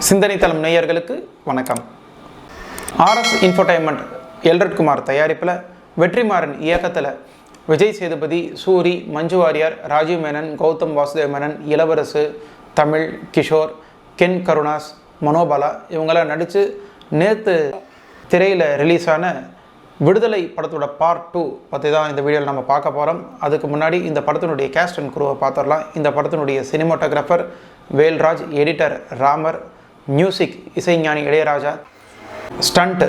சிந்தனை தளம் நேயர்களுக்கு வணக்கம். ஆர்எஸ் இன்ஃபோடைன்மெண்ட் எல்ரட் குமார் தயாரிப்பில் வெற்றிமாறன் இயக்கத்தில் விஜய் சேதுபதி, சூரி, மஞ்சு வாரியர், ராஜீவ் மேனன், கௌதம் வாசுதேவ் மேனன், இளவரசு, தமிழ், கிஷோர், கென் கருணாஸ், மனோபாலா இவங்களாம் நடித்து நேற்று திரையில் ரிலீஸ் ஆன விடுதலை படத்தோட பார்ட் 2 பற்றி தான் இந்த வீடியோவில் நம்ம பார்க்க போகிறோம். அதுக்கு முன்னாடி இந்த படத்தினுடைய கேஸ்ட் அண்ட் குரூவை பார்த்துடலாம். இந்த படத்தினுடைய cinematographer Velraj, editor Ramar, music Isaignani Ilaiyaraaja, stunt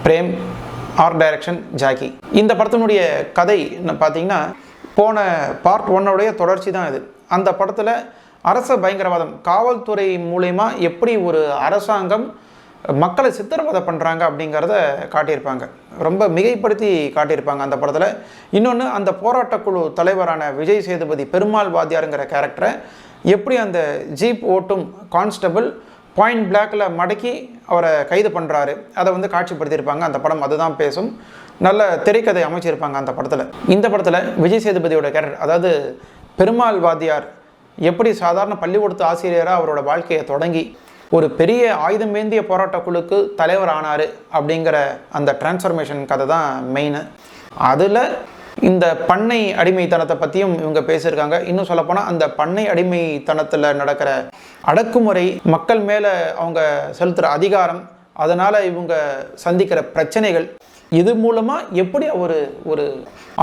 Prem, art direction Jacky. இந்த படத்தினுடைய கதை பார்த்தீங்கன்னா போன பார்ட் 1 தொடர்ச்சி தான் இது. அந்த படத்தில் அரச பயங்கரவாதம், காவல்துறை மூலயமா எப்படி ஒரு அரசாங்கம் மக்களை சித்திரவதை பண்ணுறாங்க அப்படிங்கிறத காட்டியிருப்பாங்க. ரொம்ப மிகைப்படுத்தி காட்டியிருப்பாங்க அந்த படத்தில். இன்னொன்று, அந்த போராட்டக்குழு தலைவரான விஜய் சேதுபதி பெருமாள் வாத்தியாருங்கிற கேரக்டரை எப்படி அந்த ஜீப் ஓட்டும் கான்ஸ்டபிள் பாயிண்ட் பிளாக்கில் மடக்கி அவரை கைது பண்ணுறாரு, அதை காட்சிப்படுத்தியிருப்பாங்க. அந்த படம் அதுதான் பேசும். நல்ல திரைக்கதை அமைச்சிருப்பாங்க அந்த படத்தில். இந்த படத்தில் விஜய் சேதுபதியோட கேரக்டர், அதாவது பெருமாள் வாத்தியார் எப்படி சாதாரண பள்ளிக்கூடத்து ஆசிரியராக அவரோட வாழ்க்கையை தொடங்கி ஒரு பெரிய ஆயுதமேந்திய போராட்டக்குழுக்கு தலைவர் ஆனார் அப்படிங்கிற அந்த டிரான்ஸ்ஃபர்மேஷன் கதை தான் மெயின். அதில் இந்த பண்ணை அடிமைத்தனத்தை பற்றியும் இவங்க பேசியிருக்காங்க. இன்னும் சொல்லப்போனால் அந்த பண்ணை அடிமைத்தனத்தில் நடக்கிற அடக்குமுறை, மக்கள் மேலே அவங்க செலுத்துகிற அதிகாரம், அதனால் இவங்க சந்திக்கிற பிரச்சனைகள், இது மூலமாக எப்படி ஒரு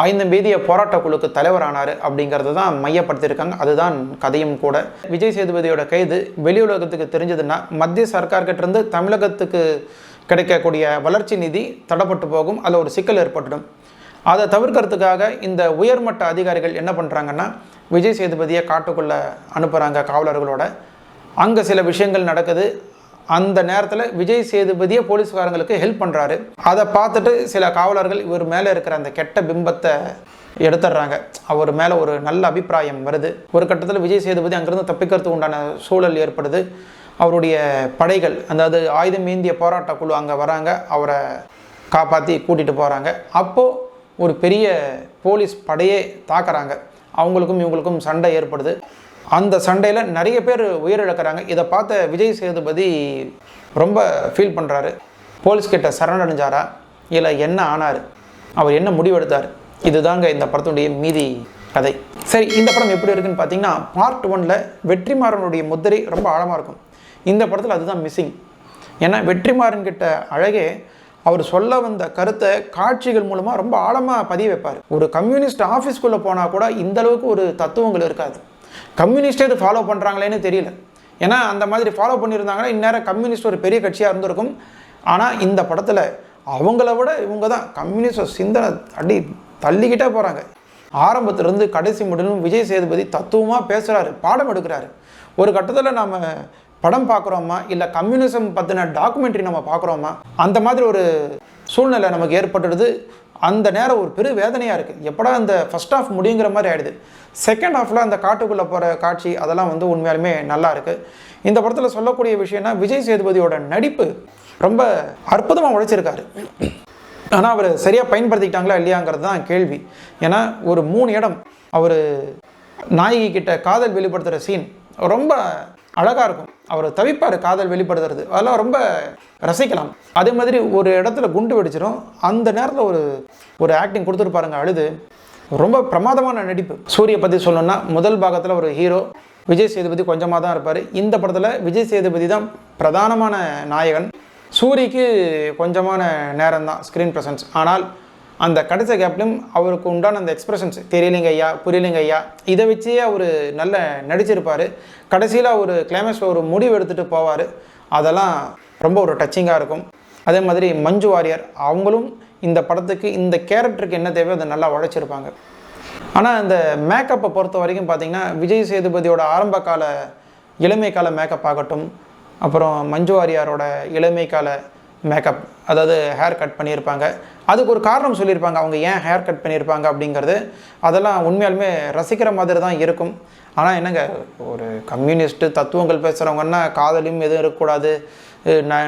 ஆயுதமேந்திய போராட்டக்குழுக்கு தலைவர் ஆனார் அப்படிங்கிறது தான் மையப்படுத்தியிருக்காங்க. அதுதான் கதையும் கூட. விஜய் சேதுபதியோட கைது வெளியுலகத்துக்கு தெரிஞ்சதுன்னா மத்திய சர்க்கார்கிட்டேருந்து தமிழகத்துக்கு கிடைக்கக்கூடிய வளர்ச்சி நிதி தடைப்பட்டு போகும். அதில் ஒரு சிக்கல் ஏற்பட்டுடும். அதை தவிர்க்கிறதுக்காக இந்த உயர்மட்ட அதிகாரிகள் என்ன பண்ணுறாங்கன்னா, விஜய் சேதுபதியை காட்டுக்குள்ளே அனுப்புகிறாங்க காவலர்களோட. அங்கே சில விஷயங்கள் நடக்குது. அந்த நேரத்தில் விஜய் சேதுபதியை போலீஸ்காரங்களுக்கு ஹெல்ப் பண்ணுறாரு. அதை பார்த்துட்டு சில காவலர்கள் இவர் மேலே இருக்கிற அந்த கெட்ட பிம்பத்தை எடுத்துடுறாங்க. அவர் மேலே ஒரு நல்ல அபிப்பிராயம் வருது. ஒரு கட்டத்தில் விஜய் சேதுபதி அங்கேருந்து தப்பிக்கிறதுக்கு உண்டான சூழல் ஏற்படுது. அவருடைய படைகள், அதாவது ஆயுதமேந்திய போராட்டக்குழு அங்கே வராங்க, அவரை காப்பாற்றி கூட்டிகிட்டு போகிறாங்க. அப்போது ஒரு பெரிய போலீஸ் படையே தாக்குறாங்க. அவங்களுக்கும் இவங்களுக்கும் சண்டை ஏற்படுது. அந்த சண்டையில் நிறைய பேர் உயிரிழக்கிறாங்க. இதை பார்த்த விஜய் சேதுபதி ரொம்ப ஃபீல் பண்ணுறாரு. போலீஸ்கிட்ட சரணடைஞ்சாரா, இல்லை என்ன ஆனார், அவர் என்ன முடிவெடுத்தார், இதுதாங்க இந்த படத்துடைய மீதி கதை. சரி, இந்த படம் எப்படி இருக்குன்னு பார்த்தீங்கன்னா, பார்ட் 1 வெற்றிமாறனுடைய முத்திரை ரொம்ப ஆழமாக இருக்கும். இந்த படத்தில் அதுதான் மிஸ்ஸிங். ஏன்னா வெற்றிமாறன் கிட்ட அழகே அவர் சொல்ல வந்த கருத்தை காட்சிகள் மூலமாக ரொம்ப ஆழமாக பதிய வைப்பார். ஒரு கம்யூனிஸ்ட் ஆஃபீஸ்க்குள்ளே போனால் கூட இந்த அளவுக்கு ஒரு தத்துவங்கள் இருக்காது. கம்யூனிஸ்டே இது ஃபாலோ பண்ணுறாங்களேன்னு தெரியல. ஏன்னா அந்த மாதிரி ஃபாலோ பண்ணியிருந்தாங்கன்னா இந்நேரம் கம்யூனிஸ்ட் ஒரு பெரிய கட்சியாக இருந்திருக்கும். ஆனால் இந்த படத்தில் அவங்கள விட இவங்க தான் கம்யூனிஸ்ட் சிந்தனை அடி தள்ளிக்கிட்டே போகிறாங்க. ஆரம்பத்திலேருந்து கடைசி முடியும் விஜய் சேதுபதி தத்துவமாக பேசுகிறாரு, பாடம் எடுக்கிறாரு. ஒரு கட்டத்தில் நாம் படம் பார்க்குறோமா, இல்லை கம்யூனிசம் பற்றின டாக்குமெண்ட்ரி நம்ம பார்க்குறோமா, அந்த மாதிரி ஒரு சூழ்நிலை நமக்கு ஏற்பட்டுடுது. அந்த நேரம் ஒரு பெரிய வேதனையாக இருக்குது. எப்படா இந்த ஃபஸ்ட் ஹாஃப் முடியுங்கிற மாதிரி ஆகிடுது. செகண்ட் ஹாஃபில் அந்த காட்டுக்குள்ளே போகிற காட்சி அதெல்லாம் உண்மையாலுமே நல்லா இருக்குது. இந்த படத்தில் சொல்லக்கூடிய விஷயம்னா, விஜய் சேதுபதியோட நடிப்பு ரொம்ப அற்புதமாக உழைச்சிருக்காரு. ஆனால் அவர் சரியாக பயன்படுத்திக்கிட்டாங்களா இல்லையாங்கிறது தான் கேள்வி. ஏன்னா ஒரு 3 இடம் அவர் நாயகி கிட்ட காதல் வெளிப்படுத்துகிற சீன் ரொம்ப அழகாக இருக்கும். அவர் தவிப்பார் காதல் வெளிப்படுத்துறது, அதெல்லாம் ரொம்ப ரசிக்கலாம். அதே மாதிரி ஒரு இடத்துல குண்டு வெடிச்சிடும். அந்த நேரத்தில் ஒரு ஆக்டிங் கொடுத்துருப்பாருங்க, அழுது. ரொம்ப பிரமாதமான நடிப்பு. சூரிய பற்றி சொல்லணும்னா, முதல் பாகத்தில் ஒரு ஹீரோ, விஜய் சேதுபதி கொஞ்சமாக தான் இருப்பார். இந்த படத்தில் விஜய் சேதுபதி தான் பிரதானமான நாயகன். சூரிக்கு கொஞ்சமான நேரம் தான் ஸ்க்ரீன் ப்ரெசன்ஸ். ஆனால் அந்த கடைசி கேப்லையும் அவருக்கு உண்டான அந்த எக்ஸ்பிரஷன்ஸ், தெரியலிங்க ஐயா, புரியலிங்க ஐயா, இதை வச்சே அவர் நல்ல நடிச்சிருப்பார். கடைசியில் ஒரு கிளைமேக்ஸில் ஒரு முடிவு எடுத்துகிட்டு போவார். அதெல்லாம் ரொம்ப ஒரு டச்சிங்காக இருக்கும். அதே மாதிரி மஞ்சு வாரியர், அவங்களும் இந்த படத்துக்கு இந்த கேரக்டருக்கு என்ன தேவையோ அதை நல்லா உழைச்சிருப்பாங்க. ஆனால் இந்த மேக்கப்பை பொறுத்த வரைக்கும் பார்த்திங்கன்னா, விஜய் சேதுபதியோட ஆரம்ப கால இளமை கால மேக்கப் ஆகட்டும், அப்புறம் மஞ்சு வாரியாரோட இளமை கால மேக்கப், அதாவது ஹேர் கட் பண்ணியிருப்பாங்க. அதுக்கு ஒரு காரணம் சொல்லியிருப்பாங்க, அவங்க ஏன் ஹேர் கட் பண்ணியிருப்பாங்க அப்படிங்கிறது. அதெல்லாம் உண்மையாலுமே ரசிக்கிற மாதிரி தான் இருக்கும். ஆனால் என்னங்க, ஒரு கம்யூனிஸ்ட்டு தத்துவங்கள் பேசுகிறவங்கன்னா காதலும் எதுவும் இருக்கக்கூடாது,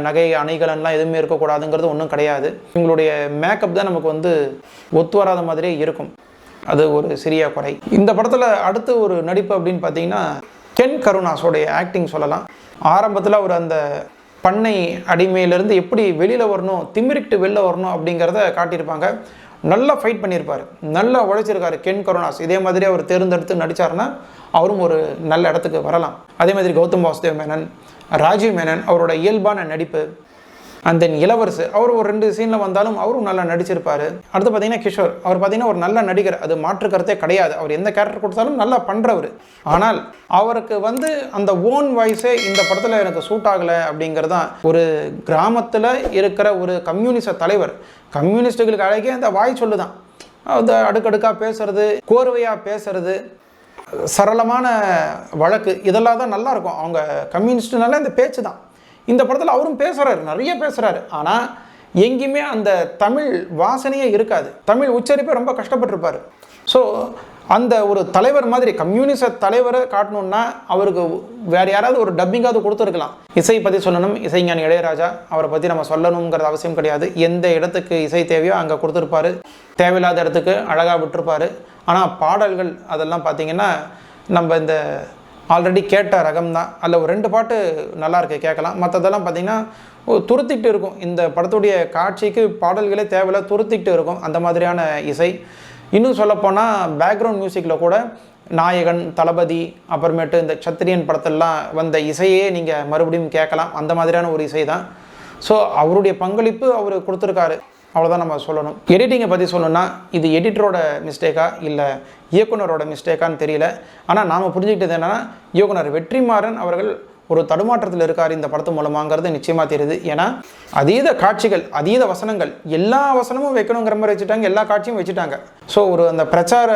நகை அணைகளெல்லாம் எதுவுமே இருக்கக்கூடாதுங்கிறது ஒன்றும் கிடையாது. இவங்களுடைய மேக்கப் தான் நமக்கு ஒத்து வராத மாதிரியே இருக்கும். அது ஒரு சிறிய குறை. இந்த படத்தில் அடுத்து ஒரு நடிப்பு அப்படின்னு பார்த்தீங்கன்னா, கென் கருணாஸோடைய ஆக்டிங் சொல்லலாம். ஆரம்பத்தில் அவர் அந்த பண்ணை அடிமையிலேருந்து எப்படி வெளியில் வரணும், திமிரிக்கிட்டு வெளில வரணும் அப்படிங்கிறத காட்டியிருப்பாங்க. நல்லா ஃபைட் பண்ணியிருப்பார், நல்லா உழைச்சிருக்காரு கென் கருணாஸ். இதே மாதிரி அவர் தேர்ந்தெடுத்து நடித்தார்னா அவரும் ஒரு நல்ல இடத்துக்கு வரலாம். அதே மாதிரி கௌதம் வாசுதேவ் மேனன், ராஜீவ் மேனன் அவரோட இயல்பான நடிப்பு, அண்ட் தென் இளவரசு அவர் ஒரு 2 சீனில் வந்தாலும் அவரும் நல்லா நடிச்சிருப்பார். அடுத்து பார்த்தீங்கன்னா கிஷோர், அவர் பார்த்தீங்கன்னா ஒரு நல்ல நடிகர், அது மாற்று கருத்தே கிடையாது. அவர் எந்த கேரக்டர் கொடுத்தாலும் நல்லா பண்ணுறவர். ஆனால் அவருக்கு அந்த ஓன் வாய்ஸே இந்த படத்தில் எனக்கு சூட் ஆகலை அப்படிங்கிறது தான். ஒரு கிராமத்தில் இருக்கிற ஒரு கம்யூனிச தலைவர், கம்யூனிஸ்டுகளுக்கு அழகே அந்த வாய் சொல்லுதான். அந்த அடுக்கடுக்காக பேசுறது, கோர்வையாக பேசுறது, சரளமான வழக்கு, இதெல்லாம் தான் நல்லாயிருக்கும். அவங்க கம்யூனிஸ்ட்னால இந்த பேச்சு தான். இந்த படத்தில் அவரும் பேசுகிறாரு, நிறைய பேசுகிறாரு. ஆனால் எங்கேயுமே அந்த தமிழ் வாசனையே இருக்காது. தமிழ் உச்சரிப்பை ரொம்ப கஷ்டப்பட்டிருப்பார். ஸோ அந்த ஒரு தலைவர் மாதிரி கம்யூனிச தலைவரை காட்டணுன்னா அவருக்கு வேறு யாராவது ஒரு டப்பிங்காவது கொடுத்துருக்கலாம். இசை பற்றி சொல்லணும், இசைஞானி இளையராஜா, அவரை பற்றி நம்ம சொல்லணுங்கிறது அவசியம் கிடையாது. எந்த இடத்துக்கு இசை தேவையோ அங்கே கொடுத்துருப்பாரு, தேவையில்லாத இடத்துக்கு அழகாக விட்டுருப்பார். ஆனால் பாடல்கள் அதெல்லாம் பார்த்திங்கன்னா நம்ம இந்த ஆல்ரெடி கேட்ட ரகம் தான். அதில் ஒரு 2 பாட்டு நல்லாயிருக்கு, கேட்கலாம். மற்றதெல்லாம் பார்த்திங்கன்னா துருத்திக்கிட்டு இருக்கும். இந்த படத்துடைய காட்சிக்கு பாடல்களே தேவையில்லை, துருத்திக்கிட்டு இருக்கும் அந்த மாதிரியான இசை. இன்னும் சொல்லப்போனால் பேக்ரவுண்ட் மியூசிக்கில் கூட நாயகன், தளபதி, அப்புறமேட்டு இந்த சத்திரியன் படத்திலலாம் வந்த இசையே நீங்கள் மறுபடியும் கேட்கலாம். அந்த மாதிரியான ஒரு இசை தான். ஸோ அவருடைய பங்களிப்பு அவர் கொடுத்துருக்காரு, அவ்வளோதான் நம்ம சொல்லணும். எடிட்டிங்கை பற்றி சொல்லணும்னா இது எடிட்டரோட மிஸ்டேக்கா இல்லை இயக்குனரோட மிஸ்டேக்கான்னு தெரியல. ஆனால் நாம் புரிஞ்சுக்கிட்டது என்னென்னா இயக்குனர் வெற்றிமாறன் அவர்கள் ஒரு தடுமாற்றத்தில் இருக்கார் இந்த படத்து மூலமாங்கிறது நிச்சயமாக தெரியுது. ஏன்னா அதீத காட்சிகள், அதீத வசனங்கள், எல்லா வசனமும் வைக்கணுங்கிற மாதிரி வச்சுட்டாங்க, எல்லா காட்சியும் வச்சுட்டாங்க. ஸோ ஒரு அந்த பிரச்சார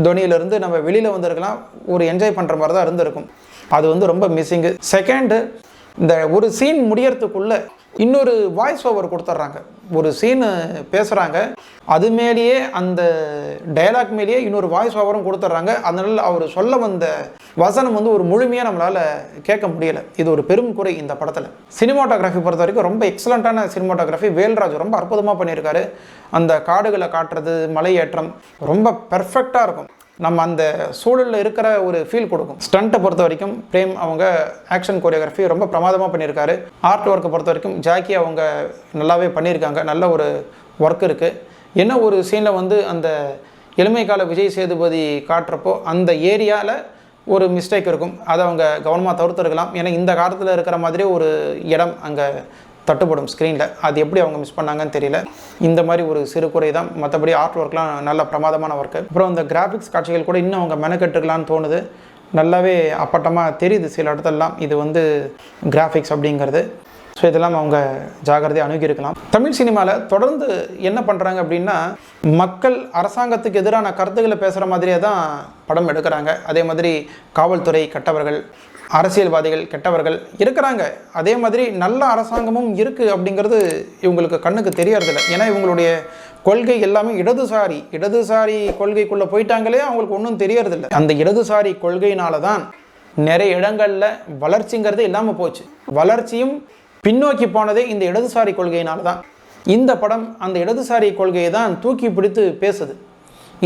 துணியிலிருந்து நம்ம வெளியில் வந்திருக்கலாம், ஒரு என்ஜாய் பண்ணுற மாதிரி தான் இருந்திருக்கும். அது ரொம்ப மிஸ்ஸிங்கு. செகண்டு, இந்த ஒரு சீன் முடியறதுக்குள்ளே இன்னொரு வாய்ஸ் ஓவர் கொடுத்துட்றாங்க. ஒரு சீனு பேசுகிறாங்க, அது மேலேயே அந்த டயலாக் மேலேயே இன்னொரு வாய்ஸ் ஓவரும் கொடுத்துட்றாங்க. அதனால் அவர் சொல்ல வந்த வசனம் ஒரு முழுமையாக நம்மளால் கேட்க முடியலை. இது ஒரு பெரும் குறை இந்த படத்தில். சினிமாட்டோகிராஃபி பொறுத்த வரைக்கும் ரொம்ப எக்ஸலண்ட்டான சினிமாட்டோகிராஃபி. வேல்ராஜ் ரொம்ப அற்புதமாக பண்ணியிருக்காரு. அந்த காடுகளை காட்டுறது, மலையேற்றம் ரொம்ப பெர்ஃபெக்டாக இருக்கும். நம்ம அந்த சூழலில் இருக்கிற ஒரு ஃபீல் கொடுக்கும். ஸ்டண்ட்டை பொறுத்த வரைக்கும் பிரேம் அவங்க ஆக்ஷன் கோரியோகிராஃபி ரொம்ப பிரமாதமாக பண்ணியிருக்காரு. ஆர்ட் ஒர்க்கை பொறுத்த வரைக்கும் ஜாக்கி அவங்க நல்லாவே பண்ணியிருக்காங்க. நல்ல ஒரு ஒர்க் இருக்குது. என்ன ஒரு சீனில் அந்த இளமை கால விஜய் சேதுபதி காட்டுறப்போ அந்த ஏரியாவில் ஒரு மிஸ்டேக் இருக்கும். அதை அவங்க கவனமாக தவிர்த்துருக்கலாம். ஏன்னா இந்த காலத்தில் இருக்கிற மாதிரி ஒரு இடம் அங்கே தட்டுப்படும் ஸ்க்ரீனில். அது எப்படி அவங்க மிஸ் பண்ணாங்கன்னு தெரியல. இந்த மாதிரி ஒரு சிறு குறை தான். மற்றபடி ஆர்ட் ஒர்க்லாம் நல்ல பிரமாதமான ஒர்க்கு. அப்புறம் இந்த கிராஃபிக்ஸ் காட்சிகள் கூட இன்னும் அவங்க மெனக்கெட்டுக்கலான்னு தோணுது. நல்லாவே அப்பட்டமாக தெரியுது சில இடத்துலலாம் இது கிராஃபிக்ஸ் அப்படிங்கிறது. ஸோ இதெல்லாம் அவங்க ஜாகிரதையாக அணுகியிருக்கலாம். தமிழ் சினிமாவில் தொடர்ந்து என்ன பண்ணுறாங்க அப்படின்னா, மக்கள் அரசாங்கத்துக்கு எதிரான கருத்துக்களை பேசுகிற மாதிரியே தான் படம் எடுக்கிறாங்க. அதே மாதிரி காவல்துறை கெட்டவர்கள், அரசியல்வாதிகள் கெட்டவர்கள் இருக்கிறாங்க. அதே மாதிரி நல்ல அரசாங்கமும் இருக்குது அப்படிங்கிறது இவங்களுக்கு கண்ணுக்கு தெரியறதில்ல. ஏன்னா இவங்களுடைய கொள்கை எல்லாமே இடதுசாரி கொள்கைக்குள்ளே போயிட்டாங்களே, அவங்களுக்கு ஒன்றும் தெரியறதில்லை. அந்த இடதுசாரி கொள்கையினால தான் நிறைய இடங்களில் வளர்ச்சிங்கிறது இல்லாமல் போச்சு. வளர்ச்சியும் பின்னோக்கி போனதே இந்த இடதுசாரி கொள்கையினால தான். இந்த படம் அந்த இடதுசாரி கொள்கையை தான் தூக்கி பிடித்து பேசுது.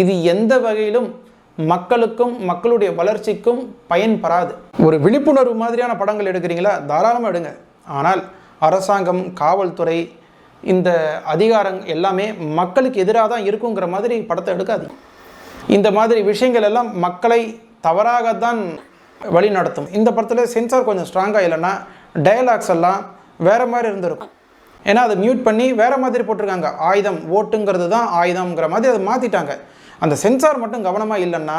இது எந்த வகையிலும் மக்களுக்கும் மக்களுடைய வளர்ச்சிக்கும் பயன்படாது. ஒரு விழிப்புணர்வு மாதிரியான படங்கள் எடுக்கிறீங்களா, தாராளமாக எடுங்க. ஆனால் அரசாங்கம், காவல்துறை, இந்த அதிகாரம் எல்லாமே மக்களுக்கு எதிராக தான் இருக்குங்கிற மாதிரி படத்தை எடுக்காது. இந்த மாதிரி விஷயங்கள் எல்லாம் மக்களை தவறாகத்தான் வழி நடத்தும். இந்த படத்தில் சென்சார் கொஞ்சம் ஸ்ட்ராங்காக இல்லைன்னா டயலாக்ஸ் எல்லாம் வேறு மாதிரி இருந்திருக்கும். ஏன்னா அதை மியூட் பண்ணி வேறு மாதிரி போட்டிருக்காங்க. ஆயுதம், ஓட்டுங்கிறது தான் ஆயுதம்ங்கிற மாதிரி அதை மாற்றிட்டாங்க. அந்த சென்சார் மட்டும் கவனமாக இல்லைன்னா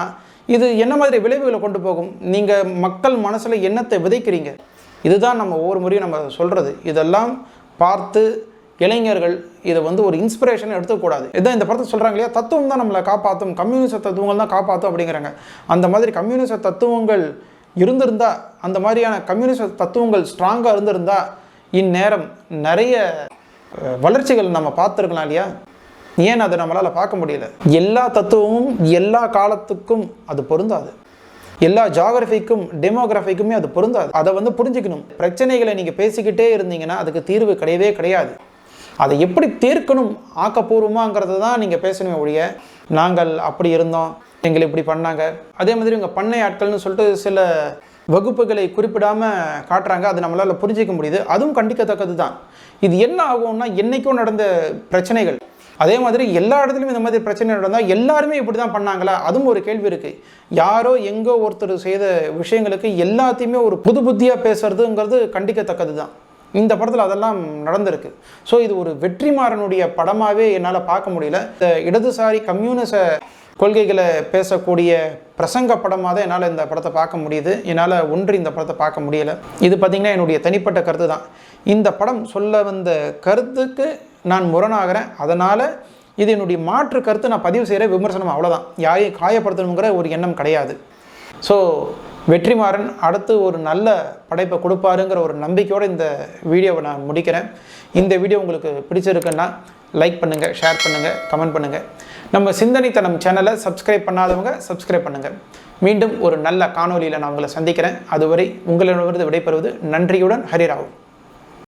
இது என்ன மாதிரி விளைவுகளை கொண்டு போகும்? நீங்கள் மக்கள் மனசில் எண்ணத்தை விதைக்கிறீங்க. இதுதான் நம்ம ஒவ்வொரு முறையும் நம்ம சொல்கிறது. இதெல்லாம் பார்த்து இளைஞர்கள் இதை ஒரு இன்ஸ்பிரேஷன் எடுத்துக்கூடாது. இதான் இந்த படத்தை சொல்கிறாங்க இல்லையா, தத்துவம் தான் நம்மளை காப்பாற்றும், கம்யூனிச தத்துவங்கள் தான் காப்பாற்றும் அப்படிங்கிறாங்க. அந்த மாதிரி கம்யூனிச தத்துவங்கள் இருந்திருந்தால், அந்த மாதிரியான கம்யூனிச தத்துவங்கள் ஸ்ட்ராங்காக இருந்திருந்தால் இந்நேரம் நிறைய வளர்ச்சிகள் நம்ம பார்த்துருக்கலாம் இல்லையா? ஏன் அதை நம்மளால் பார்க்க முடியல? எல்லா தத்துவமும் எல்லா காலத்துக்கும் அது பொருந்தாது. எல்லா ஜாகிரபிக்கும் டெமோகிராஃபிக்குமே அது பொருந்தாது. அதை புரிஞ்சுக்கணும். பிரச்சனைகளை நீங்கள் பேசிக்கிட்டே இருந்தீங்கன்னா அதுக்கு தீர்வு கிடையவே கிடையாது. அதை எப்படி தீர்க்கணும் ஆக்கப்பூர்வமாங்கிறது தான் நீங்கள் பேசணுமே ஒழிய, நாங்கள் அப்படி இருந்தோம், எங்களை இப்படி பண்ணாங்க, அதே மாதிரி இவங்க பண்ணை ஆட்கள்னு சொல்லிட்டு சில வகுப்புகளை குறிப்பிடாமல் காட்டுறாங்க. அது நம்மளால் புரிஞ்சிக்க முடியுது. அதுவும் கண்டிக்கத்தக்கது தான். இது என்ன ஆகும்னா, என்றைக்கும் நடந்த பிரச்சனைகள் அதே மாதிரி எல்லா இடத்துலையும் இந்த மாதிரி பிரச்சனை நடந்தால் எல்லாருமே இப்படி தான் பண்ணாங்களா? அதுவும் ஒரு கேள்வி இருக்குது. யாரோ எங்கோ ஒருத்தர் செய்த விஷயங்களுக்கு எல்லாத்தையுமே ஒரு புது புத்தியாக பேசுறதுங்கிறது கண்டிக்கத்தக்கது தான். இந்த படத்தில் அதெல்லாம் நடந்திருக்கு. ஸோ இது ஒரு வெற்றிமாறனுடைய படமாகவே என்னால் பார்க்க முடியல. இந்த இடதுசாரி கம்யூனிச கொள்கைகளை பேசக்கூடிய பிரசங்க படமாக தான் என்னால் இந்த படத்தை பார்க்க முடியுது. என்னால் இந்த படத்தை பார்க்க முடியலை. இது பார்த்திங்கன்னா என்னுடைய தனிப்பட்ட கருத்து தான். இந்த படம் சொல்ல வந்த கருத்துக்கு நான் முரணாகிறேன். அதனால் இது என்னுடைய மாற்று கருத்து, நான் பதிவு செய்கிற விமர்சனம், அவ்வளோதான். யாரையும் காயப்படுத்தணுங்கிற ஒரு எண்ணம் கிடையாது. ஸோ வெற்றிமாறன் அடுத்து ஒரு நல்ல படைப்பை கொடுப்பாருங்கிற ஒரு நம்பிக்கையோடு இந்த வீடியோவை நான் முடிக்கிறேன். இந்த வீடியோ உங்களுக்கு பிடிச்சிருக்குன்னா லைக் பண்ணுங்கள், ஷேர் பண்ணுங்கள், கமெண்ட் பண்ணுங்கள். நம்ம சிந்தனைத்தனம் சேனலை சப்ஸ்கிரைப் பண்ணாதவங்க சப்ஸ்கிரைப் பண்ணுங்கள். மீண்டும் ஒரு நல்ல காணொலியில் நான் உங்களை சந்திக்கிறேன். அதுவரை உங்களிடமிருந்து விடைபெறுவது நன்றியுடன் ஹரிராவ்.